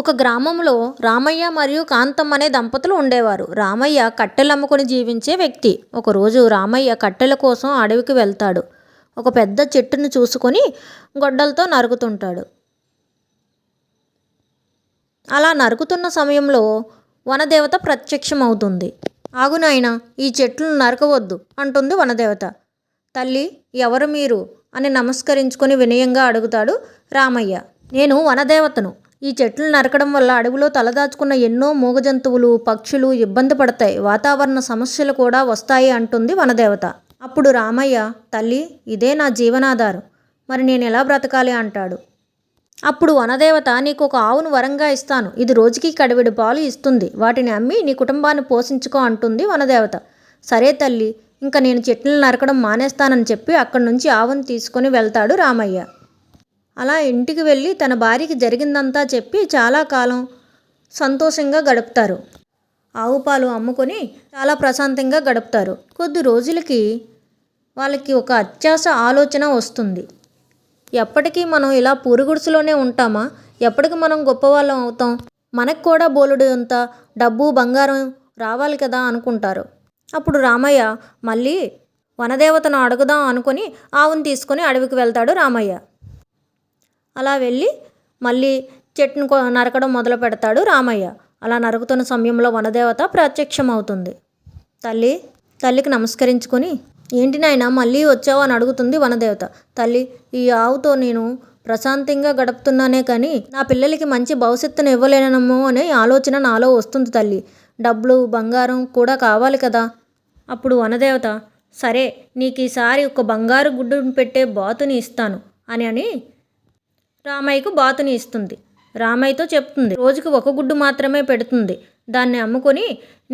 ఒక గ్రామంలో రామయ్య మరియు కాంతమ్మ అనే దంపతులు ఉండేవారు. రామయ్య కట్టెలు అమ్ముకుని జీవించే వ్యక్తి. ఒకరోజు రామయ్య కట్టెల కోసం అడవికి వెళ్తాడు. ఒక పెద్ద చెట్టును చూసుకొని గొడ్డలతో నరుకుతుంటాడు. అలా నరుకుతున్న సమయంలో వనదేవత ప్రత్యక్షమవుతుంది. ఆగు నాయనా, ఈ చెట్లను నరకవద్దు అంటుంది వనదేవత. తల్లి, ఎవరు మీరు అని నమస్కరించుకొని వినయంగా అడుగుతాడు రామయ్య. నేను వనదేవతను. ఈ చెట్లు నరకడం వల్ల అడవిలో తలదాచుకున్న ఎన్నో మూగజంతువులు, పక్షులు ఇబ్బంది పడతాయి. వాతావరణ సమస్యలు కూడా వస్తాయి అంటుంది వనదేవత. అప్పుడు రామయ్య, తల్లి, ఇదే నా జీవనాధారం. మరి నేను ఎలా బ్రతకాలి అంటాడు. అప్పుడు వనదేవత, నీకు ఒక ఆవును వరంగా ఇస్తాను. ఇది రోజుకి కడివెడు పాలు ఇస్తుంది. వాటిని అమ్మి నీ కుటుంబాన్ని పోషించుకో అంటుంది వనదేవత. సరే తల్లి, ఇంకా నేను చెట్లను నరకడం మానేస్తానని చెప్పి అక్కడి నుంచి ఆవును తీసుకొని వెళ్తాడు రామయ్య. అలా ఇంటికి వెళ్ళి తన భార్యకి జరిగిందంతా చెప్పి చాలా కాలం సంతోషంగా గడుపుతారు. ఆవు పాలు అమ్ముకొని చాలా ప్రశాంతంగా గడుపుతారు. కొద్ది రోజులకి వాళ్ళకి ఒక అత్యాశ ఆలోచన వస్తుంది. ఎప్పటికీ మనం ఇలా పూరుగుడిసెలోనే ఉంటామా? ఎప్పటికి మనం గొప్పవాళ్ళం అవుతాం? మనకు కూడా బోలెడు అంత డబ్బు, బంగారం రావాలి కదా అనుకుంటారు. అప్పుడు రామయ్య మళ్ళీ వనదేవతను అడుగుదాం అనుకొని ఆవును తీసుకొని అడవికి వెళ్తాడు రామయ్య. అలా వెళ్ళి మళ్ళీ చెట్టును నరకడం మొదలు పెడతాడు రామయ్య. అలా నరుకుతున్న సమయంలో వనదేవత ప్రత్యక్షమవుతుంది. తల్లికి నమస్కరించుకొని, ఏంటి నాయనా మళ్ళీ వచ్చావు అని అడుగుతుంది వనదేవత. తల్లి, ఈ ఆవుతో నేను ప్రశాంతంగా గడుపుతున్నానే కానీ నా పిల్లలకి మంచి భవిష్యత్తును ఇవ్వలేనమో అనే ఆలోచన నాలో వస్తుంది తల్లి. డబ్బులు, బంగారం కూడా కావాలి కదా. అప్పుడు వనదేవత, సరే, నీకు ఈసారి ఒక బంగారు గుడ్డును పెట్టే బాతుని ఇస్తాను అని రామయ్యకు బాతుని ఇస్తుంది. రామయ్యతో చెప్తుంది, రోజుకి ఒక గుడ్డు మాత్రమే పెడుతుంది. దాన్ని అమ్ముకొని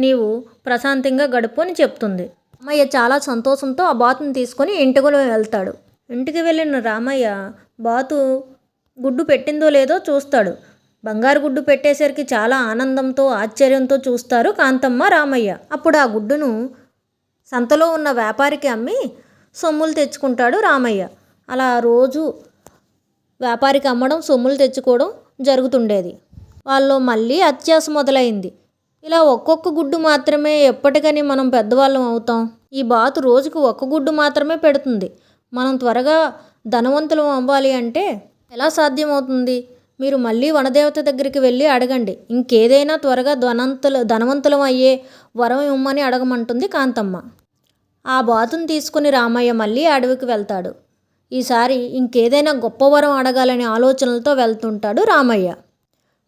నీవు ప్రశాంతంగా గడుపు అని చెప్తుంది. రామయ్య చాలా సంతోషంతో ఆ బాతుని తీసుకొని ఇంటికి వెళ్తాడు. ఇంటికి వెళ్ళిన రామయ్య బాతు గుడ్డు పెట్టిందో లేదో చూస్తాడు. బంగారు గుడ్డు పెట్టేసరికి చాలా ఆనందంతో, ఆశ్చర్యంతో చూస్తారు కాంతమ్మ, రామయ్య. అప్పుడు ఆ గుడ్డును సంతలో ఉన్న వ్యాపారికి అమ్మి సొమ్ములు తెచ్చుకుంటాడు రామయ్య. అలా రోజు వ్యాపారికి అమ్మడం, సొమ్ములు తెచ్చుకోవడం జరుగుతుండేది. వాళ్ళలో మళ్ళీ అత్యాశ మొదలైంది. ఇలా ఒక్కొక్క గుడ్డు మాత్రమే ఎప్పటికని మనం పెద్దవాళ్ళం అవుతాం? ఈ బాతు రోజుకు ఒక్క గుడ్డు మాత్రమే పెడుతుంది. మనం త్వరగా ధనవంతులం అవ్వాలి అంటే ఎలా సాధ్యమవుతుంది? మీరు మళ్ళీ వనదేవత దగ్గరికి వెళ్ళి అడగండి. ఇంకేదైనా త్వరగా ధనవంతులం అయ్యే వరం ఇవ్వమని అడగమంటుంది కాంతమ్మ. ఆ బాతును తీసుకుని రామయ్య మళ్ళీ అడవికి వెళ్తాడు. ఈసారి ఇంకేదైనా గొప్ప వరం అడగాలనే ఆలోచనలతో వెళ్తుంటాడు రామయ్య.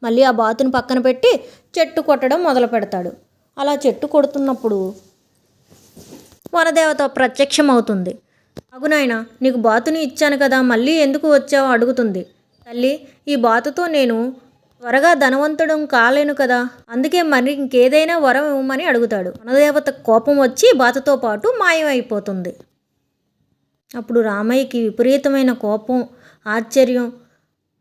మళ్ళీ ఆ బాతుని పక్కన పెట్టి చెట్టు కొట్టడం మొదలు పెడతాడు. అలా చెట్టు కొడుతున్నప్పుడు వనదేవత ప్రత్యక్షమవుతుంది. అగునాయన, నీకు బాతుని ఇచ్చాను కదా, మళ్ళీ ఎందుకు వచ్చావో అడుగుతుంది. తల్లి, ఈ బాతుతో నేను త్వరగా ధనవంతుడం కాలేను కదా, అందుకే మరి ఇంకేదైనా వరం ఇవ్వమని అడుగుతాడు. వనదేవత కోపం వచ్చి బాతుతో పాటు మాయమైపోతుంది. అప్పుడు రామయ్యకి విపరీతమైన కోపం, ఆశ్చర్యం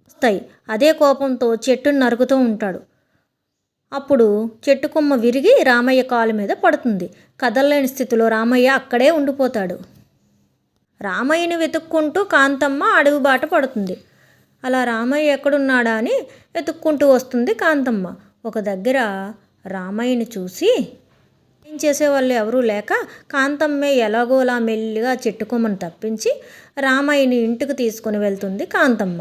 వస్తాయి. అదే కోపంతో చెట్టును నరుకుతూ ఉంటాడు. అప్పుడు చెట్టు కొమ్మ విరిగి రామయ్య కాలు మీద పడుతుంది. కదలలేని స్థితిలో రామయ్య అక్కడే ఉండిపోతాడు. రామయ్యని వెతుక్కుంటూ కాంతమ్మ అడవి బాట పడుతుంది. అలా రామయ్య ఎక్కడున్నాడా అని వెతుక్కుంటూ వస్తుంది కాంతమ్మ. ఒక దగ్గర రామయ్యని చూసి ఏం చేసేవాళ్ళు ఎవరూ లేక కాంతమ్మే ఎలాగోలా మెల్లిగా చెట్టు కొమ్మను తప్పించి రామయ్యని ఇంటికి తీసుకొని వెళ్తుంది కాంతమ్మ.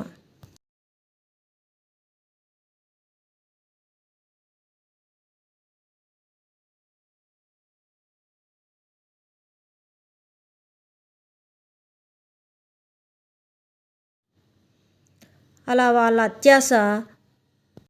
అలా వాళ్ళ అత్యాశ